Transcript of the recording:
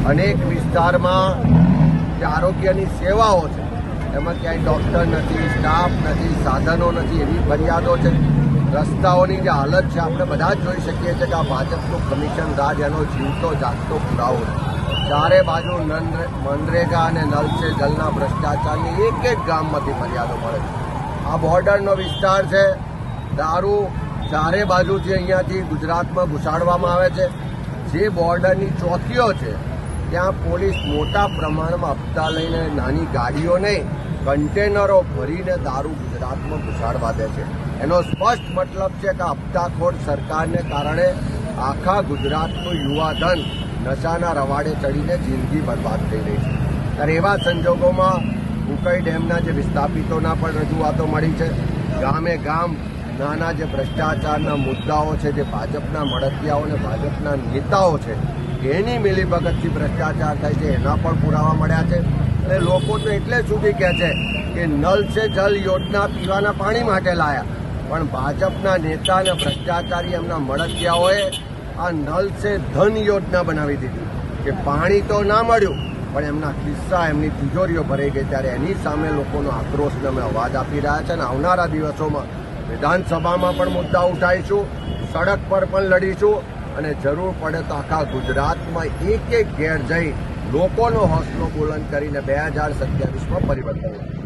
અનેક વિસ્તારમાં જે આરોગ્યની સેવાઓ છે એમાં ક્યાંય ડૉક્ટર નથી, સ્ટાફ નથી, સાધનો નથી, એવી ફરિયાદો છે. રસ્તાઓની જે હાલત છે આપણે બધા જ જોઈ શકીએ છીએ કે આ ભાજપનું કમિશન રાજ એનો જીવતો જાગતો પુરાવો છે. ચારે બાજુ મનરેગા અને નલ સે જલના ભ્રષ્ટાચારની એક ગામમાંથી ફરિયાદો મળે છે. આ બોર્ડરનો વિસ્તાર છે. દારૂ ચારે બાજુથી અહીંયાથી ગુજરાતમાં ઘુસાડવામાં આવે છે. જે બોર્ડરની ચોકીઓ છે ત્યાં પોલીસ મોટા પ્રમાણમાં હપ્તા લઈને નાની ગાડીઓ નહીં કન્ટેનરો ભરીને દારૂ ગુજરાતમાં ઘુસાડવા દે છે. એનો સ્પષ્ટ મતલબ છે કે હપ્તાખોર સરકારને કારણે આખા ગુજરાતનું યુવાધન નશાના રવાડે ચડીને જિંદગી બરબાદ થઈ રહી છે. ત્યારે એવા સંજોગોમાં ઉકાઈ ડેમના જે વિસ્થાપિતોના પણ રજૂઆતો મળી છે. ગામે ગામ નાના જે ભ્રષ્ટાચારના મુદ્દાઓ છે, જે ભાજપના મળતિયાઓ અને ભાજપના નેતાઓ છે એની મિલીભગતથી ભ્રષ્ટાચાર થાય છે એના પણ પુરાવા મળ્યા છે. અને લોકો તો એટલે સુધી કહે છે કે નલ સે જલ યોજના પીવાના પાણી માટે લાયા, પણ ભાજપના નેતા અને ભ્રષ્ટાચારી એમના મળતિયાઓએ આ નલ સે ધન યોજના બનાવી દીધી કે પાણી તો ના મળ્યું પણ એમના ખિસ્સા, એમની તિજોરીઓ ભરાઈ ગઈ. ત્યારે એની સામે લોકોનો આક્રોશને અમે અવાજ આપી રહ્યા છે અને આવનારા દિવસોમાં વિધાનસભામાં પણ મુદ્દા ઉઠાવીશું, સડક પર પણ લડીશું અને જરૂર પડે તો આખા ગુજરાતમાં એક ઘેર જઈ લોકોનો હોંસલો બુલંદ કરીને 2027માં પરિવર્તન